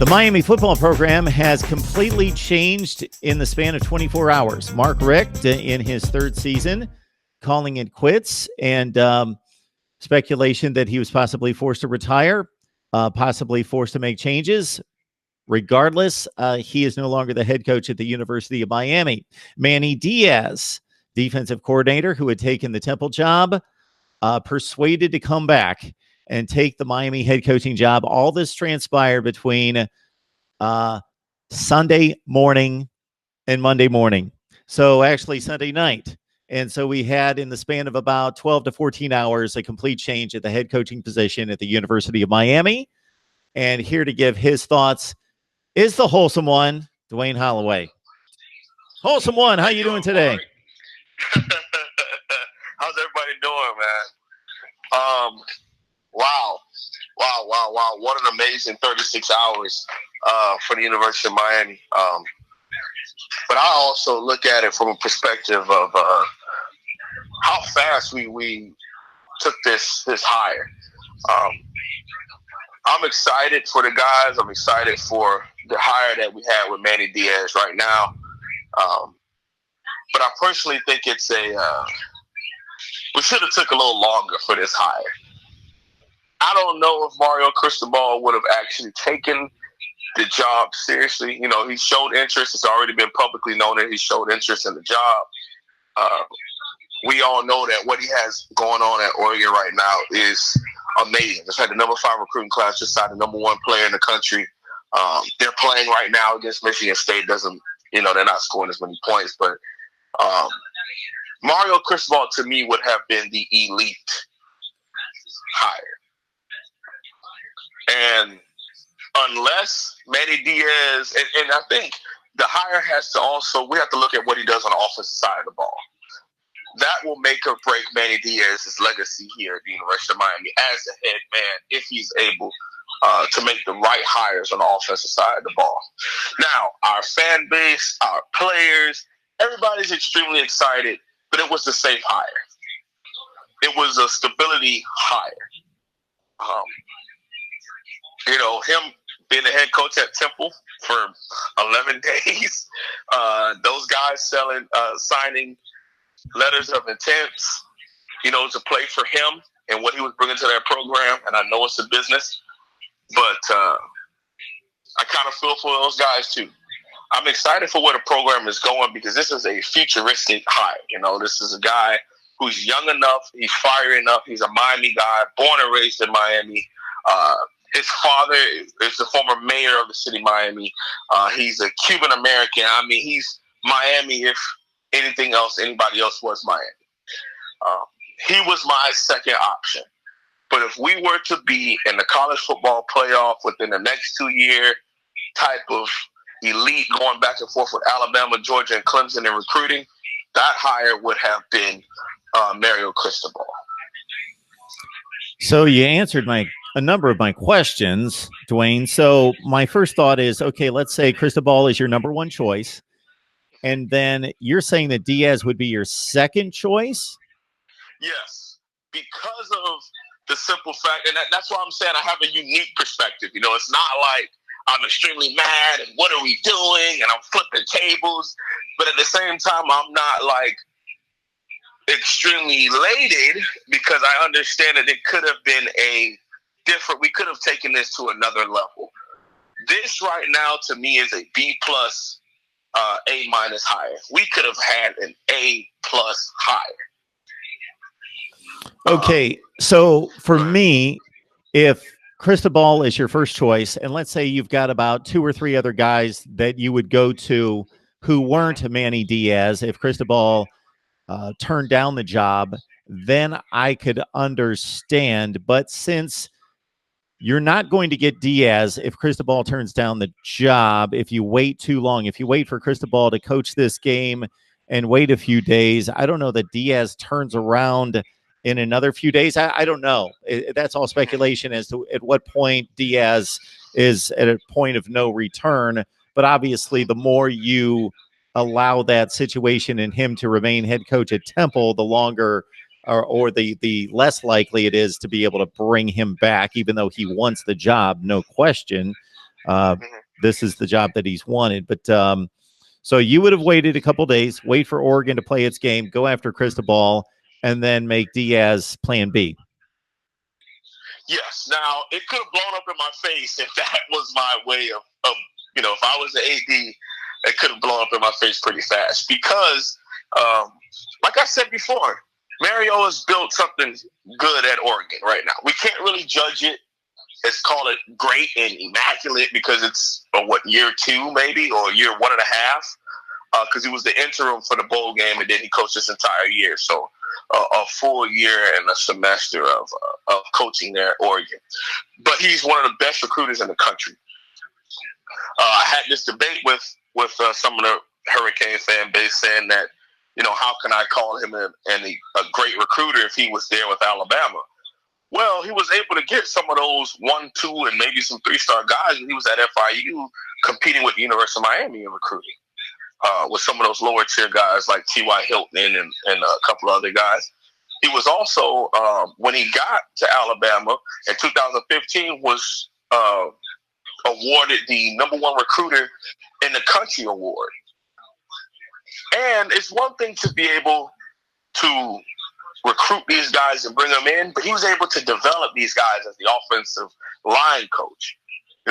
The Miami football program has completely changed in the span of 24 hours. Mark Richt, in his third season, calling it quits, and speculation that he was possibly forced to retire, possibly forced to make changes. Regardless, he is no longer the head coach at the University of Miami. Manny Diaz, defensive coordinator who had taken the Temple job, persuaded to come back and take the Miami head coaching job. All this transpired between Sunday morning and Monday morning. So actually Sunday night. And so we had, in the span of about 12 to 14 hours, a complete change at the head coaching position at the University of Miami. And here to give his thoughts is the wholesome one, Dwayne Holloway. Wholesome one, how you doing today? How's everybody doing, man? Wow. What an amazing 36 hours for the University of Miami. But I also look at it from a perspective of how fast we took this hire. I'm excited for the guys. I'm excited for the hire that we had with Manny Diaz right now. But I personally think it's we should have took a little longer for this hire. I don't know if Mario Cristobal would have actually taken the job seriously. You know, he showed interest. It's already been publicly known that he showed interest in the job. We all know that what he has going on at Oregon right now is amazing. Just had the number 5 recruiting class, just signed the number 1 player in the country. They're playing right now against Michigan State. They're not scoring as many points, but Mario Cristobal to me would have been the elite hire. And unless Manny Diaz, and I think the hire has to also, we have to look at what he does on the offensive side of the ball. That will make or break Manny Diaz's legacy here at the University of Miami as the head man if he's able to make the right hires on the offensive side of the ball. Now, our fan base, our players, everybody's extremely excited, but it was the safe hire. It was a stability hire. Him being the head coach at Temple for 11 days, those guys signing letters of intent, to play for him and what he was bringing to that program. And I know it's a business, but I kind of feel for those guys too. I'm excited for where the program is going because this is a futuristic hire. This is a guy who's young enough, he's fiery enough, he's a Miami guy, born and raised in Miami. His father is the former mayor of the city of Miami. He's a Cuban American. I mean, he's Miami if anybody else was Miami. He was my second option. But if we were to be in the college football playoff within the next 2-year type of elite going back and forth with Alabama, Georgia, and Clemson in recruiting, that hire would have been Mario Cristobal. So you answered a number of my questions, Dwayne. So my first thought is, okay, let's say Cristobal is your number 1 choice. And then you're saying that Diaz would be your second choice? Yes, because of the simple fact, and that's why I'm saying I have a unique perspective. It's not like I'm extremely mad and what are we doing and I'm flipping tables. But at the same time, I'm not like extremely elated because I understand that it could have been we could have taken this to another level. This right now to me is a B+, A- hire. We could have had an A+ hire. Okay, so for me, if Cristobal is your first choice, and let's say you've got about 2 or 3 other guys that you would go to who weren't Manny Diaz, if Cristobal turned down the job, then I could understand. But since you're not going to get Diaz if Cristobal turns down the job, if you wait too long, if you wait for Cristobal to coach this game and wait a few days, I don't know that Diaz turns around in another few days. I don't know. That's all speculation as to at what point Diaz is at a point of no return. But obviously, the more you allow that situation and him to remain head coach at Temple, the longer or the less likely it is to be able to bring him back, even though he wants the job, no question. this is the job that he's wanted. But so you would have waited a couple days, wait for Oregon to play its game, go after Cristobal, and then make Diaz plan B. Yes. Now, it could have blown up in my face if that was my way of if I was the AD, it could have blown up in my face pretty fast because, like I said before, Mario has built something good at Oregon right now. We can't really judge it. Let's call it great and immaculate because it's, year 2 maybe, or year 1.5, because he was the interim for the bowl game and then he coached this entire year. So a full year and a semester of coaching there at Oregon. But he's one of the best recruiters in the country. I had this debate with some of the Hurricane fan base saying that, how can I call him a great recruiter if he was there with Alabama? Well, he was able to get some of those 1, 2, and maybe some 3-star guys when he was at FIU competing with the University of Miami in recruiting with some of those lower tier guys like T.Y. Hilton and a couple of other guys. He was also, when he got to Alabama in 2015, was awarded the #1 recruiter in the country award. And it's one thing to be able to recruit these guys and bring them in, but he was able to develop these guys as the offensive line coach.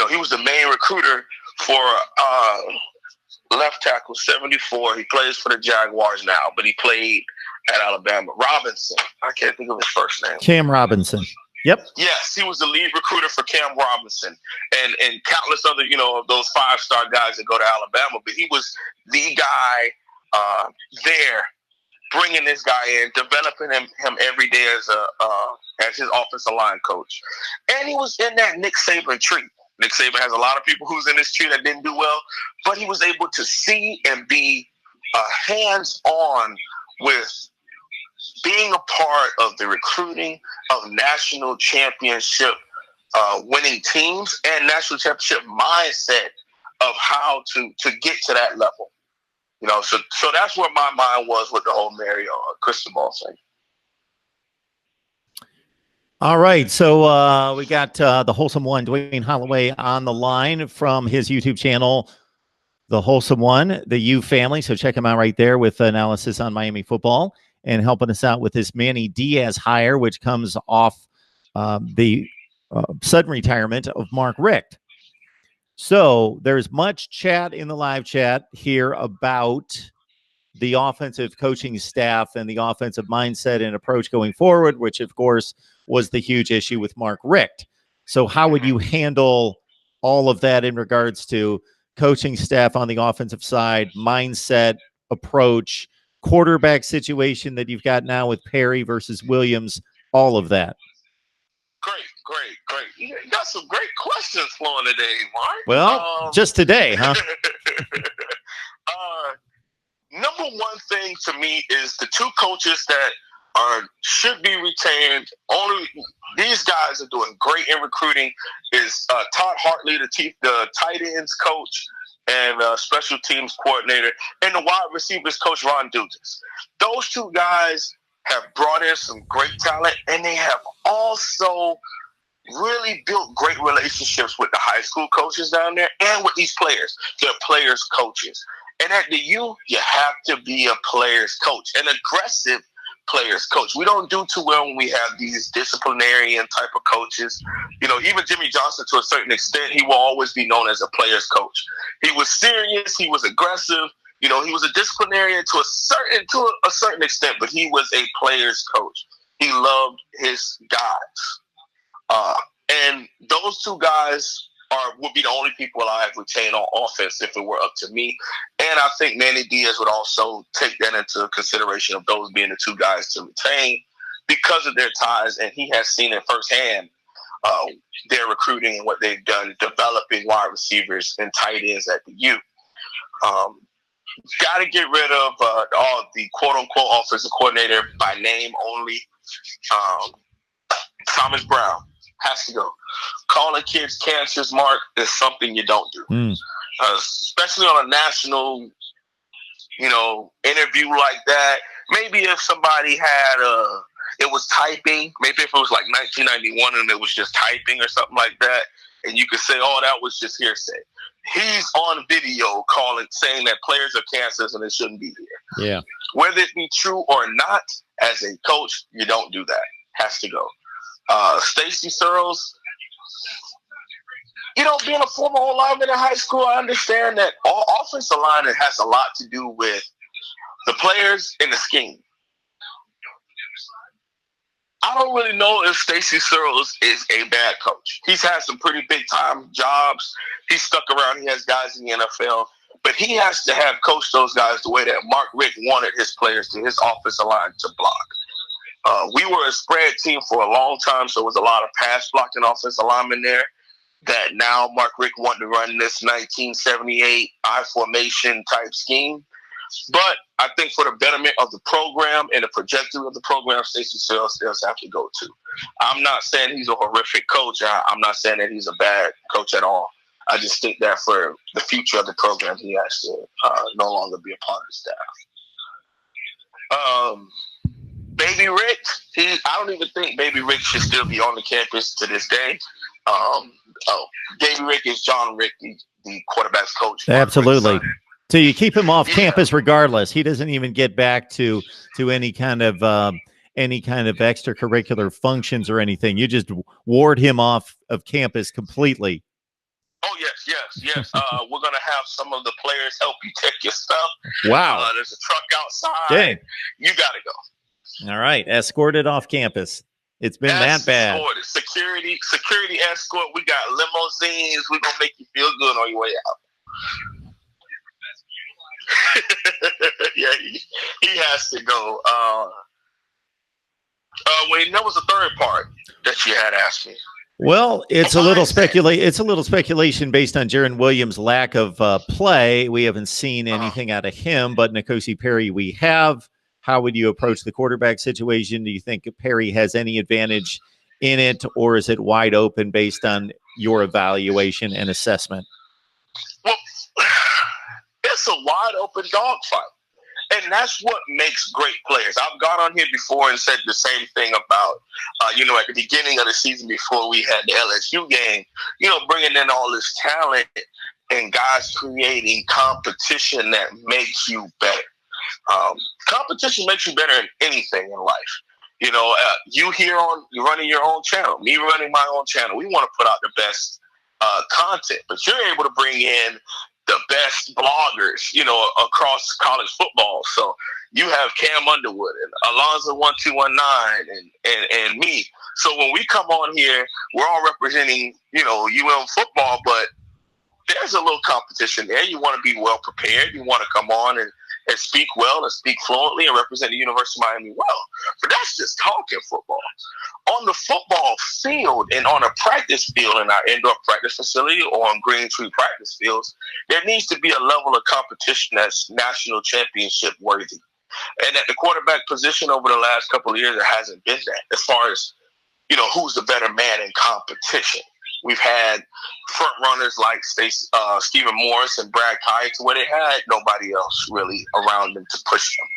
He was the main recruiter for left tackle 74. He plays for the Jaguars now, but he played at Alabama. Robinson. I can't think of his first name. Cam Robinson. Yep. Yes, he was the lead recruiter for Cam Robinson and countless other, of those 5-star guys that go to Alabama. But he was the guy there, bringing this guy in, developing him every day as his offensive line coach. And he was in that Nick Saban tree. Nick Saban has a lot of people who's in this tree that didn't do well, but he was able to see and be hands-on with being a part of the recruiting of national championship winning teams and national championship mindset of how to get to that level. So that's where my mind was with the whole Mario Cristobal thing. All right, so we got the Wholesome One, Dwayne Holloway, on the line from his YouTube channel, The Wholesome One, the U Family. So check him out right there with analysis on Miami football and helping us out with this Manny Diaz hire, which comes off the sudden retirement of Mark Richt. So there's much chat in the live chat here about the offensive coaching staff and the offensive mindset and approach going forward, which, of course, was the huge issue with Mark Richt. So how would you handle all of that in regards to coaching staff on the offensive side, mindset, approach, quarterback situation that you've got now with Perry versus Williams, all of that? Great. You got some great questions flowing today, Mark. Well, just today, huh? Number one thing to me is the two coaches that should be retained. Only these guys are doing great in recruiting. Is Todd Hartley, the tight ends coach and special teams coordinator, and the wide receivers coach Ron Dugans. Those two guys have brought in some great talent, and they have also really built great relationships with the high school coaches down there and with these players. They're players coaches. And at the U, you have to be a players coach, an aggressive players coach. We don't do too well when we have these disciplinarian type of coaches. Even Jimmy Johnson, to a certain extent, he will always be known as a players coach. He was serious. He was aggressive. He was a disciplinarian to a certain extent, but he was a players coach. He loved his guys. And those two guys would be the only people I'd retain on offense if it were up to me. And I think Manny Diaz would also take that into consideration of those being the two guys to retain because of their ties. And he has seen it firsthand, their recruiting and what they've done, developing wide receivers and tight ends at the U. Got to get rid of all the quote-unquote offensive coordinator by name only. Thomas Brown has to go. Calling kids cancers, Mark, is something you don't do. Especially on a national, interview like that. Maybe if somebody had it was typing, maybe if it was like 1991 and it was just typing or something like that, and you could say, "Oh, that was just hearsay." He's on video saying that players are cancers and they shouldn't be here. Yeah. Whether it be true or not, as a coach, you don't do that. Has to go. Stacey Searles, being a former lineman in high school, I understand that all offensive line has a lot to do with the players and the scheme. I don't really know if Stacey Searles is a bad coach. He's had some pretty big-time jobs. He's stuck around. He has guys in the NFL. But he has to have coached those guys the way that Mark Richt wanted his players to, his offensive line to block. We were a spread team for a long time, so there was a lot of pass-blocking offensive linemen there that now Mark Richt wanted to run this 1978 I-formation type scheme. But I think for the betterment of the program and the trajectory of the program, Stacey Searles does have to go too. I'm not saying he's a horrific coach. I'm not saying that he's a bad coach at all. I just think that for the future of the program, he has to no longer be a part of the staff. Baby Rick, I don't even think Baby Rick should still be on the campus to this day. Baby Rick is John Rick, the quarterback's coach. Absolutely. So you keep him off campus regardless. He doesn't even get back to any kind of extracurricular functions or anything. You just ward him off of campus completely. Oh, yes. We're going to have some of the players help you take your stuff. Wow. There's a truck outside. Dang. You got to go. All right. Escorted off campus. It's been that bad. Security escort. We got limousines. We're going to make you feel good on your way out. Yeah, he has to go. Wait, that was the third part that you had asked me. Well, it's a little speculation based on Jaron Williams' lack of play. We haven't seen anything out of him, but N'Kosi Perry we have. How would you approach the quarterback situation? Do you think Perry has any advantage in it, or is it wide open based on your evaluation and assessment? Well, it's a wide open dogfight. And that's what makes great players. I've gone on here before and said the same thing about, at the beginning of the season before we had the LSU game, bringing in all this talent and guys creating competition that makes you better. Competition makes you better in anything in life. You you're running your own channel, me running my own channel. We want to put out the best content, but you're able to bring in the best bloggers, across college football. So you have Cam Underwood and Alonzo 1219 and me. So when we come on here, we're all representing, UM football, but there's a little competition there. You want to be well prepared. You want to come on and speak well and speak fluently and represent the University of Miami well. But that's just talking football. On the football field and on a practice field in our indoor practice facility or on Green Tree practice fields, there needs to be a level of competition that's national championship worthy. And at the quarterback position over the last couple of years, there hasn't been that as far as, who's the better man in competition. We've had front runners like Stephen Morris and Brad Kikes, where they had nobody else really around them to push them.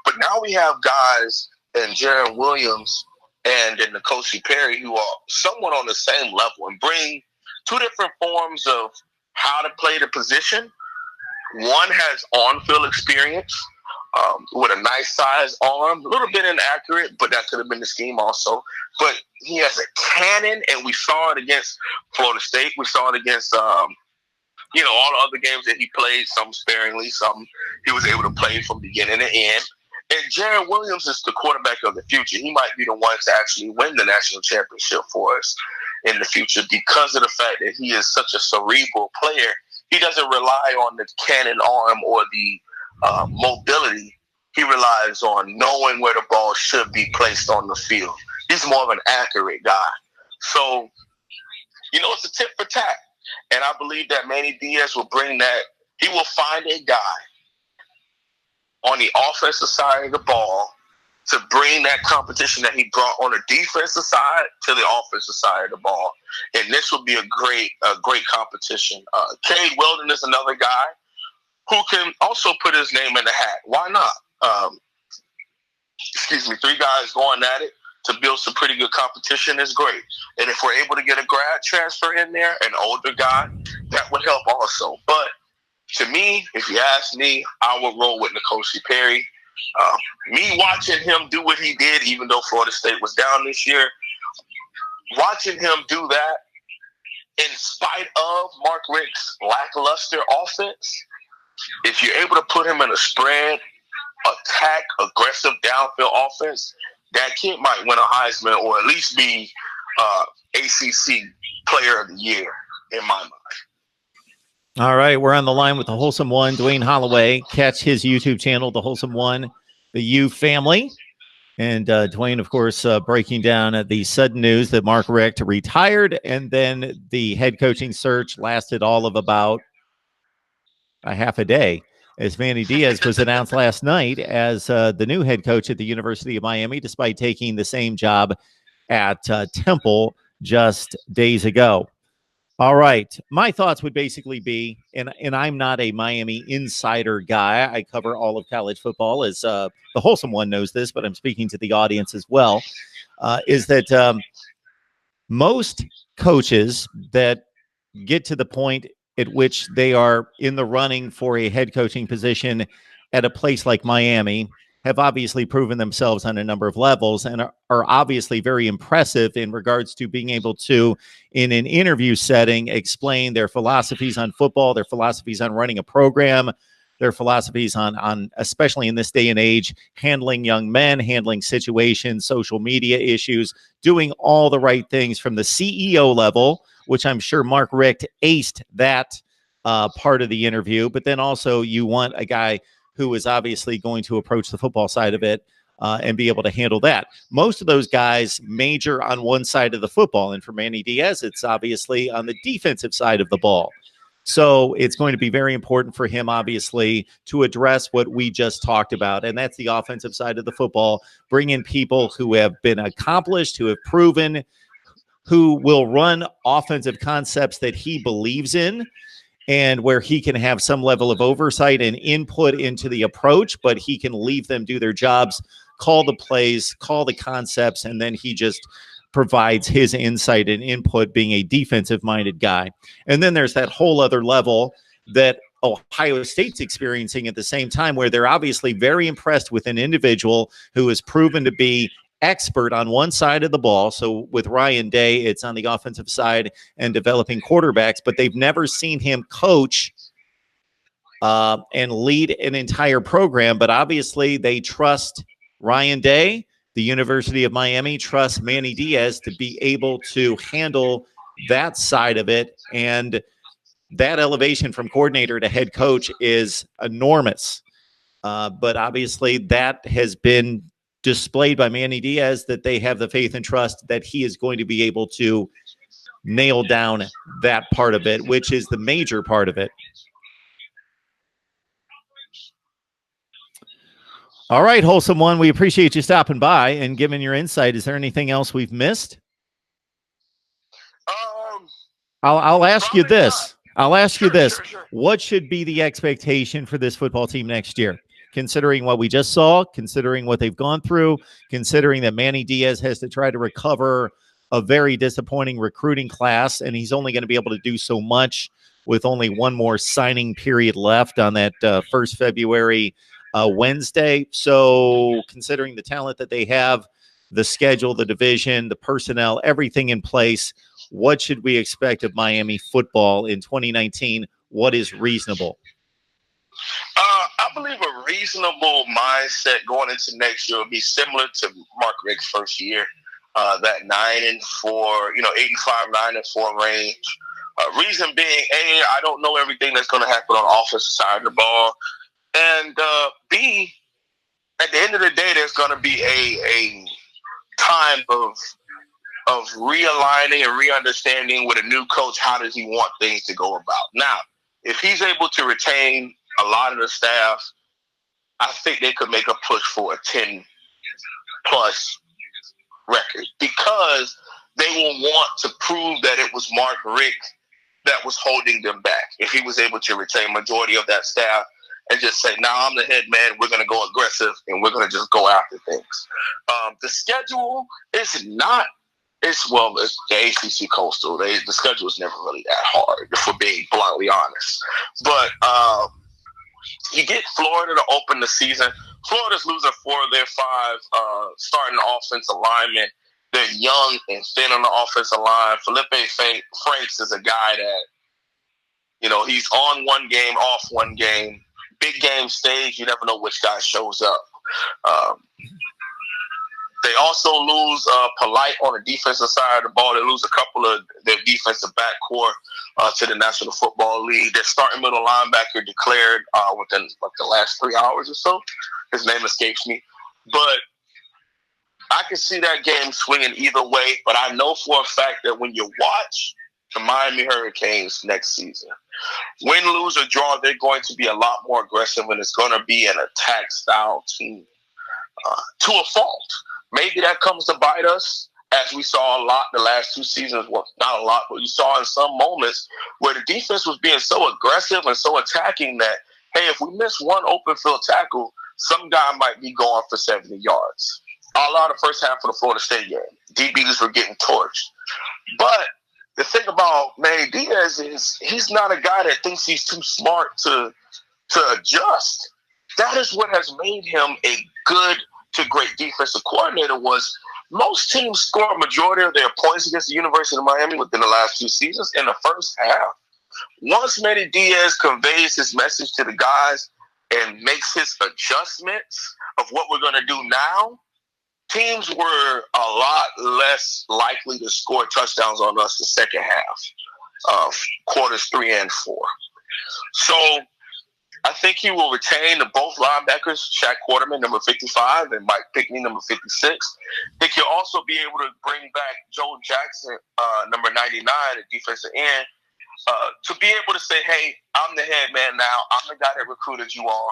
But now we have guys and Jaron Williams and N'Kosi Perry who are somewhat on the same level and bring two different forms of how to play the position. One has on-field experience with a nice size arm, a little bit inaccurate, but that could have been the scheme also. But he has a cannon, and we saw it against Florida State. We saw it against, all the other games that he played, some sparingly, some he was able to play from beginning to end. And Jaron Williams is the quarterback of the future. He might be the one to actually win the national championship for us in the future because of the fact that he is such a cerebral player. He doesn't rely on the cannon arm or the mobility. He relies on knowing where the ball should be placed on the field. He's more of an accurate guy. So, it's a tit for tat. And I believe that Manny Diaz will bring that. He will find a guy on the offensive side of the ball to bring that competition that he brought on the defensive side to the offensive side of the ball. And this will be a great competition. Cade Weldon is another guy who can also put his name in the hat. Why not? 3 guys going at it to build some pretty good competition is great. And if we're able to get a grad transfer in there, an older guy, that would help also. But to me, if you ask me, I would roll with N'Kosi Perry. Me watching him do what he did, even though Florida State was down this year, watching him do that in spite of Mark Richt's lackluster offense, if you're able to put him in a spread, attack, aggressive downfield offense, that kid might win a Heisman or at least be ACC Player of the Year in my mind. All right, we're on the line with the Wholesome One, Dwayne Holloway. Catch his YouTube channel, the Wholesome One, the U Family. And Dwayne, of course, breaking down the sudden news that Mark Richt retired, and then the head coaching search lasted all of about a half a day, as Manny Diaz was announced last night as the new head coach at the University of Miami, despite taking the same job at Temple just days ago. All right. My thoughts would basically be, and I'm not a Miami insider guy. I cover all of college football, as the Wholesome One knows this, but I'm speaking to the audience as well, is that most coaches that get to the point at which they are in the running for a head coaching position at a place like Miami have obviously proven themselves on a number of levels and are obviously very impressive in regards to being able to, in an interview setting, explain their philosophies on football, their philosophies on running a program, their philosophies on especially in this day and age, handling young men, handling situations, social media issues, doing all the right things from the CEO level, which I'm sure Mark Richt aced that part of the interview. But then also you want a guy who is obviously going to approach the football side of it and be able to handle that. Most of those guys major on one side of the football. And for Manny Diaz, it's obviously on the defensive side of the ball. So it's going to be very important for him, obviously, to address what we just talked about. And that's the offensive side of the football. Bring in people who have been accomplished, who have proven, who will run offensive concepts that he believes in, and where he can have some level of oversight and input into the approach, but he can leave them do their jobs, call the plays, call the concepts, and then he just provides his insight and input, being a defensive-minded guy. And then there's that whole other level that Ohio State's experiencing at the same time, where they're obviously very impressed with an individual who has proven to be expert on one side of the ball. So with Ryan Day, it's on the offensive side and developing quarterbacks, but they've never seen him coach and lead an entire program. But obviously they trust Ryan Day. The University of Miami trusts Manny Diaz to be able to handle that side of it. And that elevation from coordinator to head coach is enormous. But obviously that has been displayed by Manny Diaz, that they have the faith and trust that he is going to be able to nail down that part of it, which is the major part of it. All right, Wholesome One, we appreciate you stopping by and giving your insight. Is there anything else we've missed? I'll ask you this. I'll ask you this. Sure. What should be the expectation for this football team next year? Considering what we just saw, considering what they've gone through, considering that Manny Diaz has to try to recover a very disappointing recruiting class, and he's only going to be able to do so much with only one more signing period left on that 1st February Wednesday. So considering the talent that they have, the schedule, the division, the personnel, everything in place, what should we expect of Miami football in 2019? What is reasonable? I believe a reasonable mindset going into next year will be similar to Mark Richt's first year, that 9-4, 8-5, 9-4 range. Reason being, A, I don't know everything that's going to happen on the offensive side of the ball, and B, at the end of the day, there's going to be a time of realigning and re-understanding with a new coach. How does he want things to go about? Now, if he's able to retain a lot of the staff, I think they could make a push for a 10-plus record, because they will want to prove that it was Mark Richt that was holding them back. If he was able to retain majority of that staff and just say, "Now I'm the head man. We're going to go aggressive and we're going to just go after things." The schedule is not. It's the ACC Coastal. The schedule is never really that hard, if we're being bluntly honest. But you get Florida to open the season. Florida's losing 4 of their 5 starting offensive linemen. They're young and thin on the offensive line. Felipe Franks is a guy that, he's on one game, off one game. Big game stage, you never know which guy shows up. They also lose Polite on the defensive side of the ball. They lose a couple of their defensive backcourt to the National Football League. Their starting middle linebacker declared within the last 3 hours or so. His name escapes me. But I can see that game swinging either way. But I know for a fact that when you watch the Miami Hurricanes next season, win, lose, or draw, they're going to be a lot more aggressive, and it's going to be an attack-style team to a fault. Maybe that comes to bite us, as we saw a lot the last 2 seasons. Well, not a lot, but you saw in some moments where the defense was being so aggressive and so attacking that, hey, if we miss one open field tackle, some guy might be going for 70 yards. A lot of the first half of the Florida State game, DBs were getting torched. But the thing about Manny Diaz is he's not a guy that thinks he's too smart to adjust. That is what has made him a good to great defensive coordinator. Was most teams score a majority of their points against the University of Miami within the last 2 seasons in the first half. Once Manny Diaz conveys his message to the guys and makes his adjustments of what we're going to do now, teams were a lot less likely to score touchdowns on us the second half of quarters 3 and 4. So I think he will retain both linebackers, Shaq Quarterman, number 55, and Mike Pickney, number 56. I think he'll also be able to bring back Joe Jackson, number 99, at defensive end, to be able to say, hey, I'm the head man now. I'm the guy that recruited you all.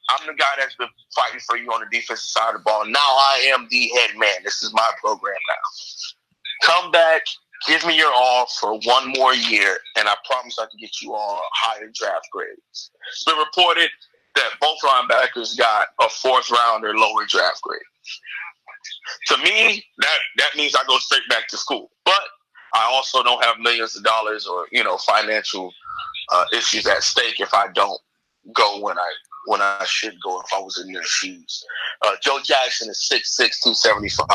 I'm the guy that's been fighting for you on the defensive side of the ball. Now I am the head man. This is my program now. Come back. Give me your all for 1 more year, and I promise I can get you all higher draft grades. It's been reported that both linebackers got a 4th round or lower draft grade. To me, that means I go straight back to school. But I also don't have millions of dollars or financial issues at stake if I don't go when I should go if I was in their shoes. Joe Jackson is 6'6", 275.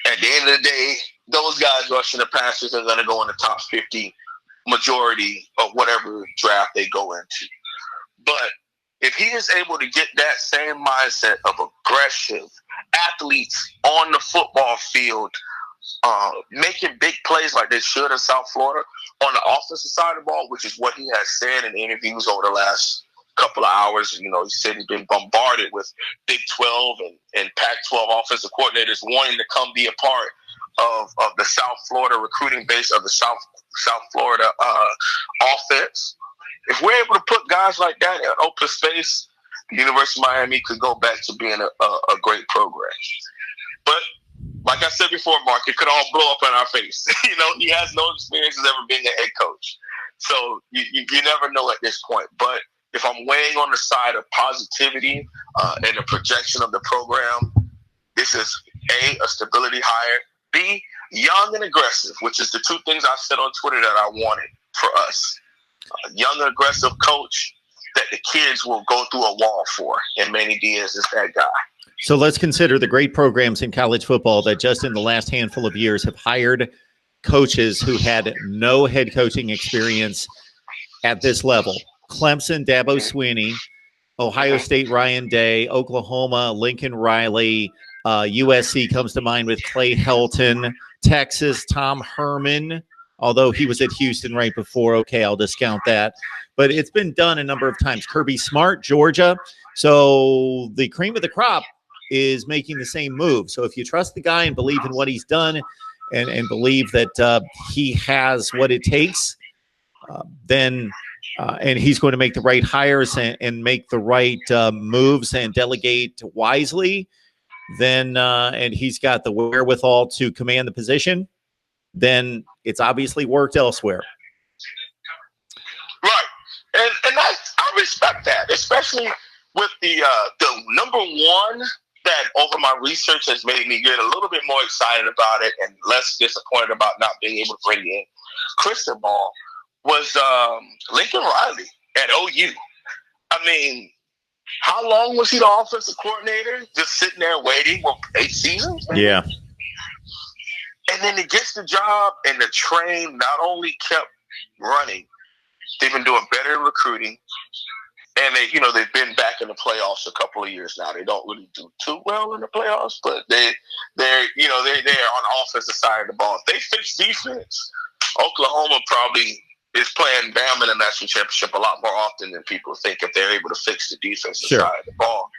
At the end of the day, those guys rushing the passers are going to go in the top 50 majority of whatever draft they go into. But if he is able to get that same mindset of aggressive athletes on the football field, making big plays like they should in South Florida on the offensive side of the ball, which is what he has said in interviews over the last couple of hours. He said he's been bombarded with Big 12 and Pac-12 offensive coordinators wanting to come be a part of the South Florida recruiting base of the South Florida offense. If we're able to put guys like that in open space, the University of Miami could go back to being a great program. But like I said before, Mark, it could all blow up in our face. He has no experience as ever being a head coach. So you never know at this point. But if I'm weighing on the side of positivity and the projection of the program, this is A, a stability hire, B, young and aggressive, which is the 2 things I said on Twitter that I wanted for us. A young and aggressive coach that the kids will go through a wall for, and Manny Diaz is that guy. So let's consider the great programs in college football that just in the last handful of years have hired coaches who had no head coaching experience at this level. Clemson, Dabo Swinney, Ohio State, Ryan Day, Oklahoma, Lincoln Riley, USC comes to mind with Clay Helton, Texas, Tom Herman, although he was at Houston right before. Okay, I'll discount that. But it's been done a number of times. Kirby Smart, Georgia. So the cream of the crop is making the same move. So if you trust the guy and believe in what he's done and believe that he has what it takes, then and he's going to make the right hires and make the right moves and delegate wisely, then and he's got the wherewithal to command the position, then it's obviously worked elsewhere. Right. And I respect that, especially especially with the number one that over my research has made me get a little bit more excited about it and less disappointed about not being able to bring in Cristobal was Lincoln Riley at OU. I mean, how long was he the offensive coordinator? Just sitting there waiting for 8 seasons? Maybe? Yeah. And then he gets the job, and the train not only kept running, they've been doing better in recruiting. And they've been back in the playoffs a couple of years now. They don't really do too well in the playoffs, but they're on the offensive side of the ball. If they fix defense, Oklahoma probably is playing Bama in the national championship a lot more often than people think if they're able to fix the defensive side of the ball.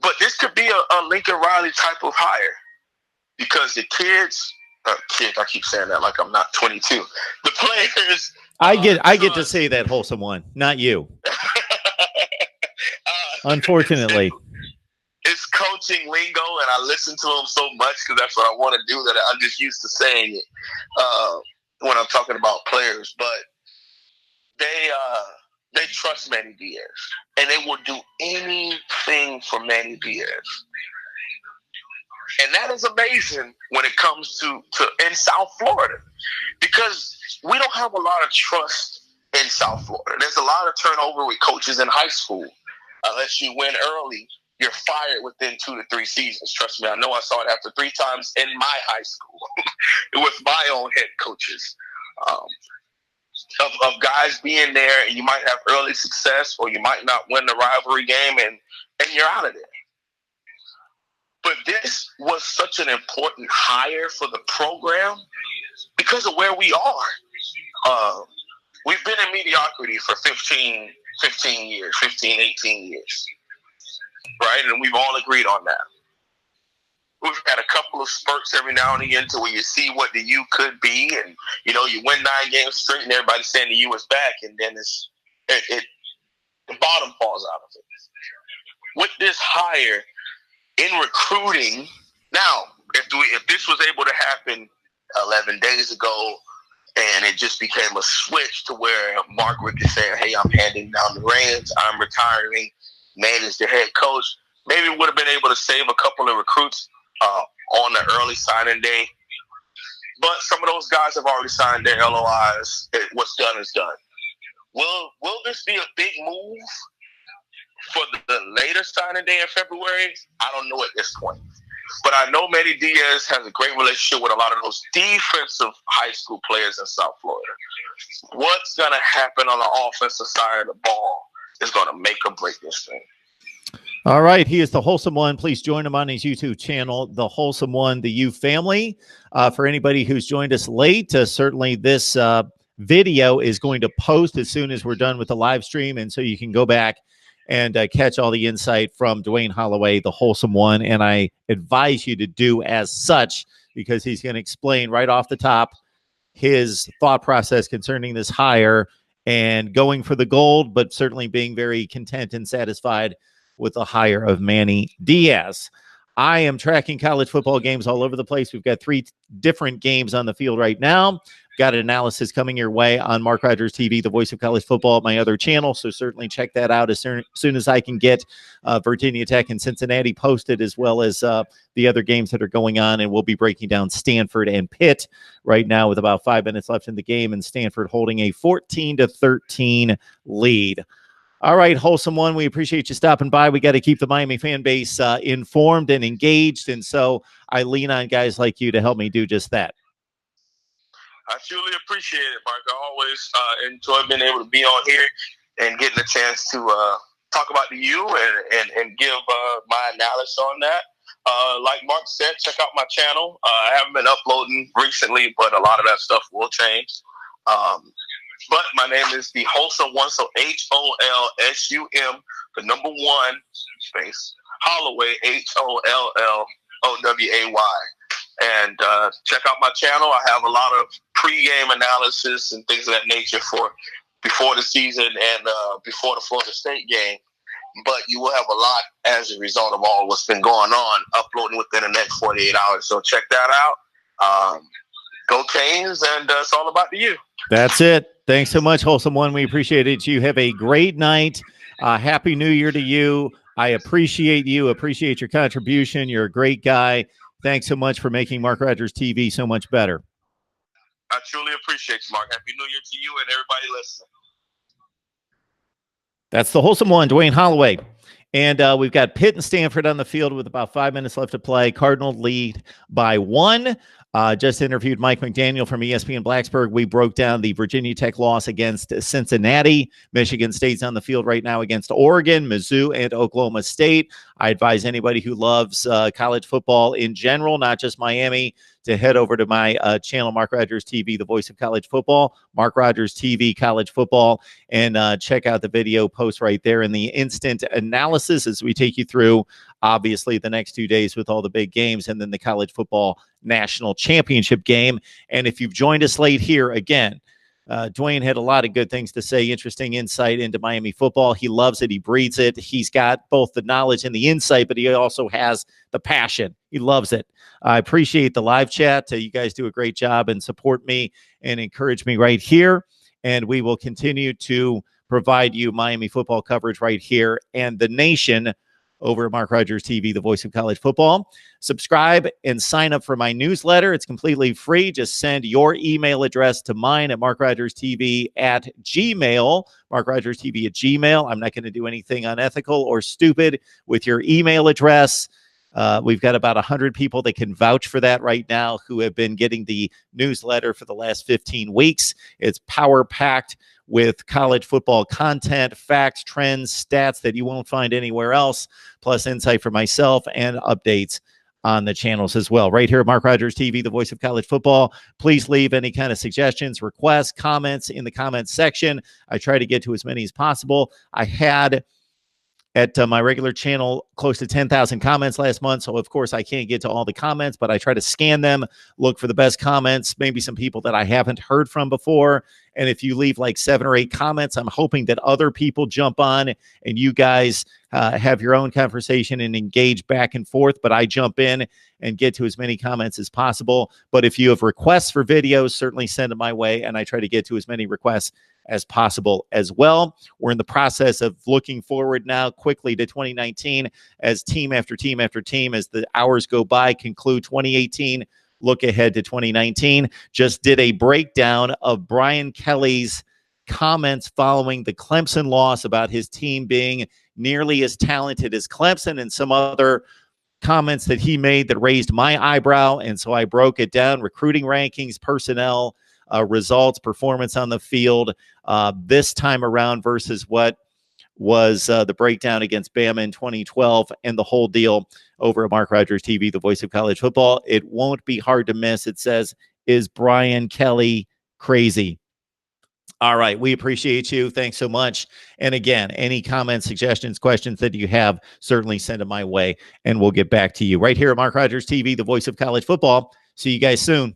But this could be a Lincoln Riley type of hire because the kids, I keep saying that like I'm not 22. The players. I get to say that, wholesome one, not you. Unfortunately. It's coaching lingo, and I listen to them so much because that's what I want to do that I'm just used to saying it when I'm talking about players. But they trust Manny Diaz, and they will do anything for Manny Diaz. And that is amazing when it comes to in South Florida, because we don't have a lot of trust in South Florida. There's a lot of turnover with coaches in high school. Unless you win early, you're fired within 2 to 3 seasons. Trust me, I know I saw it after 3 times in my high school with my own head coaches. Of guys being there, and you might have early success, or you might not win the rivalry game, and you're out of there. But this was such an important hire for the program because of where we are. We've been in mediocrity for 15 years, 18 years, right? And we've all agreed on that. We've had a couple of spurts every now and again to where you see what the U could be, and you win 9 games straight, and everybody's saying the U is back, and then the bottom falls out of it. With this hire in recruiting, now if this was able to happen 11 days ago, and it just became a switch to where Mark Richt is saying, "Hey, I'm handing down the reins, I'm retiring, man is the head coach," maybe we would have been able to save a couple of recruits on the early signing day. But some of those guys have already signed their LOIs. What's done is done. Will this be a big move for the later signing day in February? I don't know at this point. But I know Manny Diaz has a great relationship with a lot of those defensive high school players in South Florida. What's going to happen on the offensive side of the ball is going to make or break this thing. All right. He is the Wholesome One. Please join him on his YouTube channel, The Wholesome One, the U Family. For anybody who's joined us late, certainly this video is going to post as soon as we're done with the live stream. And so you can go back and catch all the insight from Dwayne Holloway, the Wholesome One. And I advise you to do as such, because he's going to explain right off the top his thought process concerning this hire and going for the gold, but certainly being very content and satisfied with the hire of Manny Diaz. I am tracking college football games all over the place. We've got 3 different games on the field right now. Got an analysis coming your way on Mark Rogers TV, the voice of college football, my other channel. So certainly check that out as soon as I can get Virginia Tech and Cincinnati posted, as well as the other games that are going on. And we'll be breaking down Stanford and Pitt right now with about 5 minutes left in the game, and Stanford holding a 14-13 lead. All right, Wholesome One, we appreciate you stopping by. We got to keep the Miami fan base informed and engaged. And so I lean on guys like you to help me do just that. I truly appreciate it, Mark. I always enjoy being able to be on here and getting a chance to talk about the U and give my analysis on that. Like Mark said, check out my channel. I haven't been uploading recently, but a lot of that stuff will change. But my name is the Wholesome One, so HOLSUM, the number 1 space Holloway, HOLLOWAY. And check out my channel. I have a lot of pre-game analysis and things of that nature for before the season and before the Florida State game. But you will have a lot as a result of all what's been going on, uploading within the next 48 hours. So check that out. Go Canes, and it's all about the U. That's it. Thanks so much, Wholesome One. We appreciate it. You have a great night. Happy New Year to you. I appreciate you. Appreciate your contribution. You're a great guy. Thanks so much for making Mark Rogers TV so much better. I truly appreciate you, Mark. Happy New Year to you and everybody listening. That's the Wholesome One, Dwayne Holloway. And we've got Pitt and Stanford on the field with about 5 minutes left to play. Cardinal lead by 1. Just interviewed Mike McDaniel from ESPN Blacksburg. We broke down the Virginia Tech loss against Cincinnati. Michigan State's on the field right now against Oregon, Mizzou, and Oklahoma State. I advise anybody who loves college football in general, not just Miami, to head over to my channel, Mark Rogers TV, the voice of college football, Mark Rogers TV, college football, and check out the video post right there in the instant analysis as we take you through, obviously, the next 2 days with all the big games and then the college football national championship game. And if you've joined us late here, again, Dwayne had a lot of good things to say, interesting insight into Miami football. He loves it. He breathes it. He's got both the knowledge and the insight, but he also has the passion. He loves it. I appreciate the live chat. You guys do a great job and support me and encourage me right here. And we will continue to provide you Miami football coverage right here and the nation over at Mark Rogers TV, the voice of college football. Subscribe and sign up for my newsletter. It's completely free. Just send your email address to mine at MarkRogersTV at Gmail. MarkRogersTV at Gmail. I'm not going to do anything unethical or stupid with your email address. We've got about 100 people that can vouch for that right now who have been getting the newsletter for the last 15 weeks. It's power-packed with college football content, facts, trends, stats that you won't find anywhere else, plus insight from myself and updates on the channels as well. Right here at Mark Rogers TV, the voice of college football. Please leave any kind of suggestions, requests, comments in the comments section. I try to get to as many as possible. I had at my regular channel close to 10,000 comments last month. So, of course, I can't get to all the comments, but I try to scan them, look for the best comments, maybe some people that I haven't heard from before. And if you leave like 7 or 8 comments, I'm hoping that other people jump on and you guys have your own conversation and engage back and forth. But I jump in and get to as many comments as possible. But if you have requests for videos, certainly send them my way. And I try to get to as many requests as possible as well. We're in the process of looking forward now quickly to 2019 as team after team after team, as the hours go by, conclude 2018, look ahead to 2019. Just did a breakdown of Brian Kelly's comments following the Clemson loss about his team being nearly as talented as Clemson and some other comments that he made that raised my eyebrow. And so I broke it down: recruiting rankings, personnel, results, performance on the field this time around versus what was the breakdown against Bama in 2012, and the whole deal over at Mark Rogers TV, the voice of college football. It won't be hard to miss. It says, "Is Brian Kelly crazy?" All right. We appreciate you. Thanks so much. And again, any comments, suggestions, questions that you have, certainly send them my way, and we'll get back to you right here at Mark Rogers TV, the voice of college football. See you guys soon.